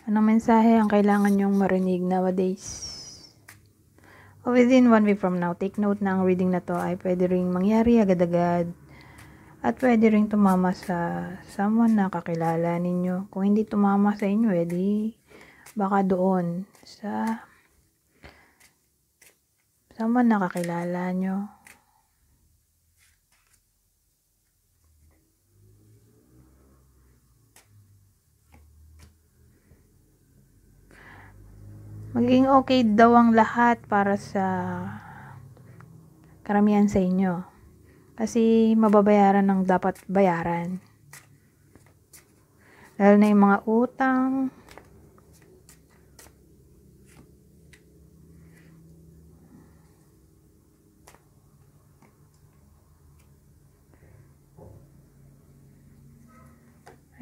Anong mensahe ang kailangan nyong marinig nowadays? Within 1 week from now, take note na ang reading na to ay pwede ring mangyari agad-agad at pwede ring tumama sa someone na kakilala ninyo. Kung hindi tumama sa inyo, edi baka doon sa someone na kakilala nyo. Maging okay daw ang lahat para sa karamihan sa inyo. Kasi mababayaran ng dapat bayaran. Lalo na yung mga utang.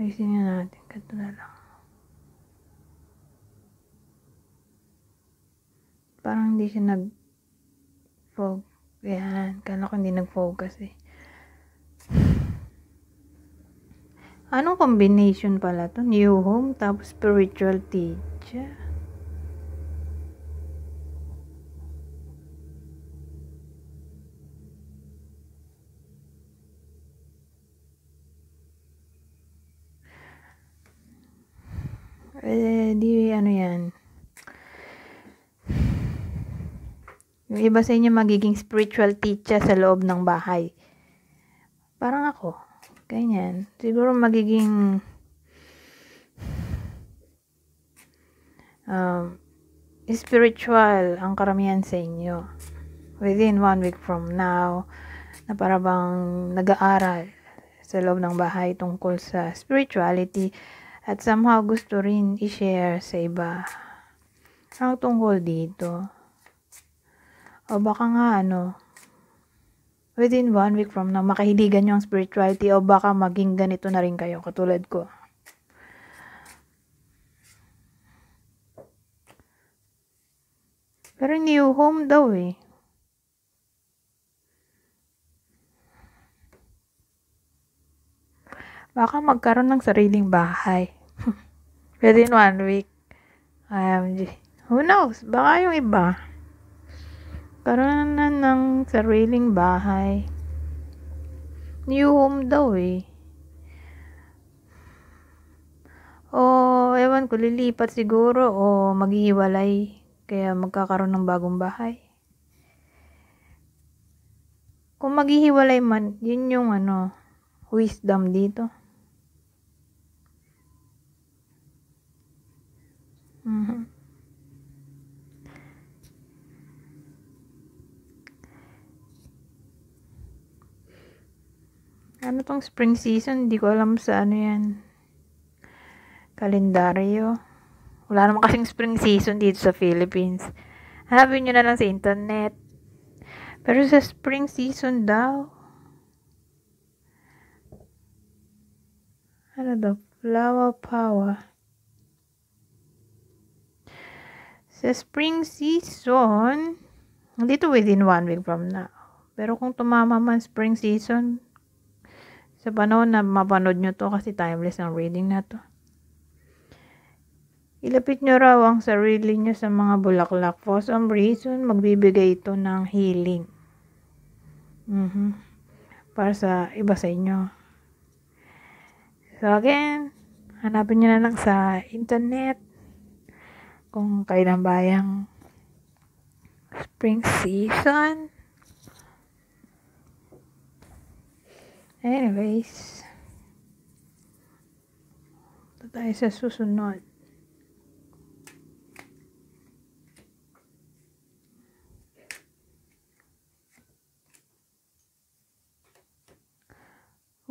Ayusin nga natin. Ganito na lang. Parang hindi siya nag-focus. Yan. Kala ko hindi nag-focus eh. Anong combination pala to? New home tapos spiritual teacher. Di ano yan. Yung iba sa inyo magiging spiritual teacher sa loob ng bahay. Parang ako. Ganyan. Siguro magiging spiritual ang karamihan sa inyo. Within 1 week from now, na para bang nag-aaral sa loob ng bahay tungkol sa spirituality at somehow gusto rin i-share sa iba ang tungkol dito. O baka nga within 1 week from now, makahiligan nyo ang spirituality o baka maging ganito na rin kayo, katulad ko. Pero new home daw eh. Baka magkaroon ng sariling bahay. Within 1 week. IMG. Who knows? Baka yung iba. Karoon na ng sariling bahay. New home daw eh. O ewan ko, lilipat siguro o maghihiwalay. Kaya magkakaroon ng bagong bahay. Kung maghihiwalay man, yun yung wisdom dito. Ano tong spring season? Hindi ko alam sa yan. Kalendaryo. Wala naman kasing spring season dito sa Philippines. Hanapin nyo na lang sa internet. Pero sa spring season daw. Ano daw? Flower power. Sa spring season, dito within 1 week from now. Pero kung tumama man spring season, sa panahon na mapanood nyo to kasi timeless ang reading na to. Ilapit nyo raw ang sarili nyo sa mga bulaklak. For some reason, magbibigay ito ng healing. Para sa iba sa inyo. So again, hanapin nyo na lang sa internet kung kailan ba yung spring season. Anyways, ito tayo sa susunod.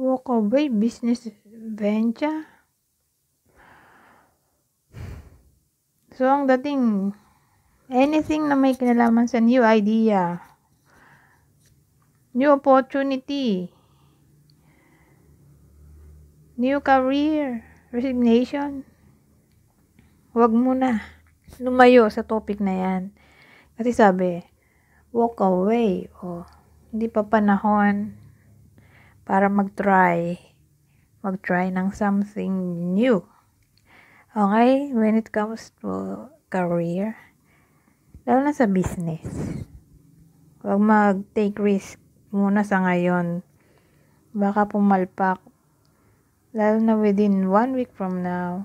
Walk away, business venture. So, ang dating, anything na may kinalaman sa new idea, new opportunity, new career, resignation, wag mo na lumayo sa topic na yan. Kasi sabi, walk away, hindi pa panahon para mag-try ng something new. Okay, when it comes to career, lalo na sa business, huwag mag-take risk muna sa ngayon. Baka pumalpak. Lalo na within 1 week from now.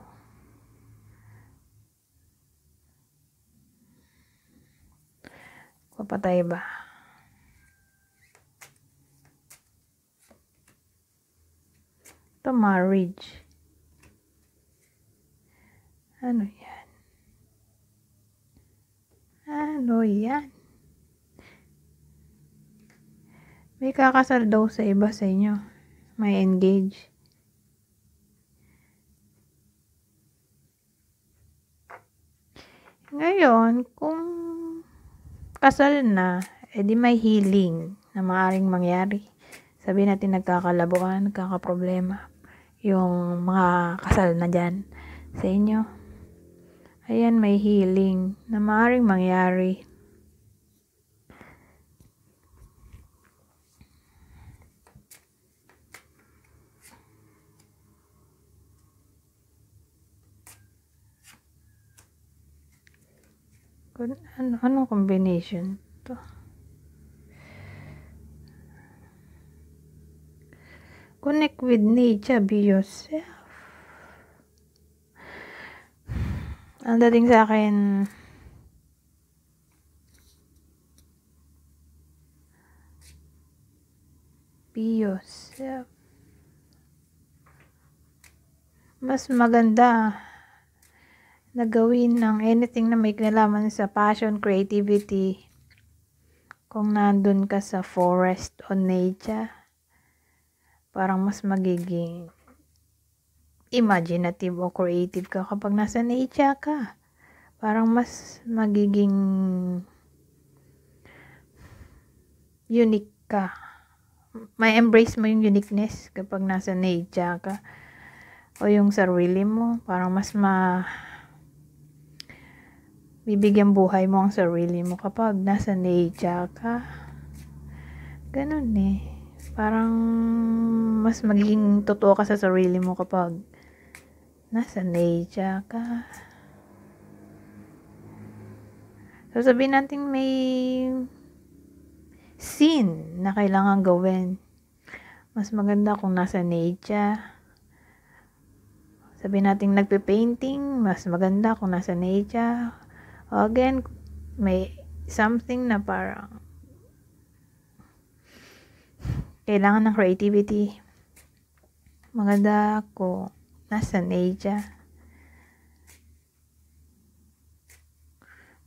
Papatay ba? Ito, marriage. Ano yan? Ano yan? May kakasal daw sa iba sa inyo. May engage. Ngayon, kung kasal na, edi may healing na maaaring mangyari. Sabihin natin nagkakalabuan, nagkakaproblema. Yung mga kasal na dyan sa inyo. Ayan, may healing na maaaring mangyari. Anong combination to? Connect with nature, be yourself. Ang dating sa akin, be yourself. Mas maganda na gawin ng anything na may kinalaman sa passion, creativity. Kung nandun ka sa forest o nature, parang mas magiging imaginative o creative ka kapag nasa nature ka. Parang mas magiging unique ka. May embrace mo yung uniqueness kapag nasa nature ka. O yung sarili mo, parang mas bibigyan buhay mo ang sarili mo kapag nasa nature ka. Ganun eh. Parang mas magiging totoo ka sa sarili mo kapag nasa nature ka. So sabihin natin may scene na kailangan gawin. Mas maganda kung nasa nature. Sabihin natin nagpe-painting, mas maganda kung nasa nature. O again, may something na parang kailangan ng creativity. Maganda kung nasa nature.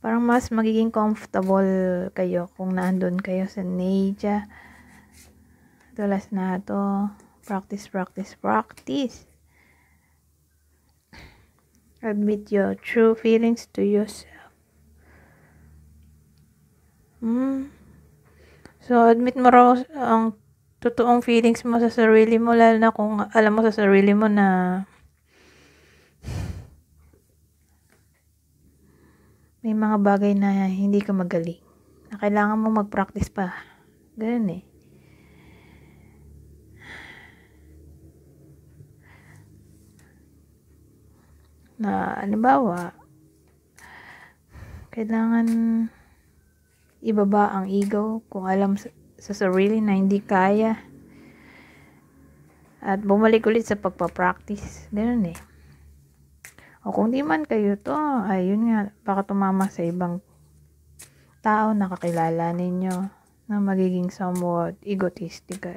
Parang mas magiging comfortable kayo kung nandun kayo sa nature. Tulas na to. Practice, practice, practice. Admit your true feelings to yourself. So, admit mo raw ang totoong feelings mo sa sarili mo, lalo na kung alam mo sa sarili mo na may mga bagay na hindi ka magaling. Na kailangan mo mag-practice pa. Ganun eh. Na, halimbawa, kailangan ibaba ang ego kung alam sa sarili na hindi kaya. At bumalik ulit sa pagpapractice. Ganun eh. O kung di man kayo to, ayun nga, baka tumama sa ibang tao na kakilala ninyo na magiging somewhat egotistic.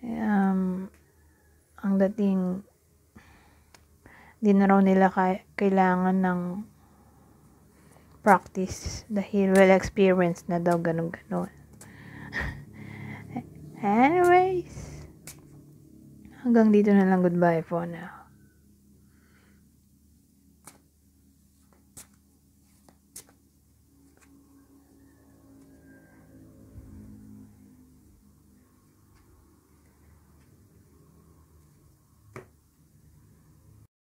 Ang dating, di na raw nila kailangan ng practice dahil well experienced na daw, ganun. Anyways, hanggang dito na lang. Goodbye for now.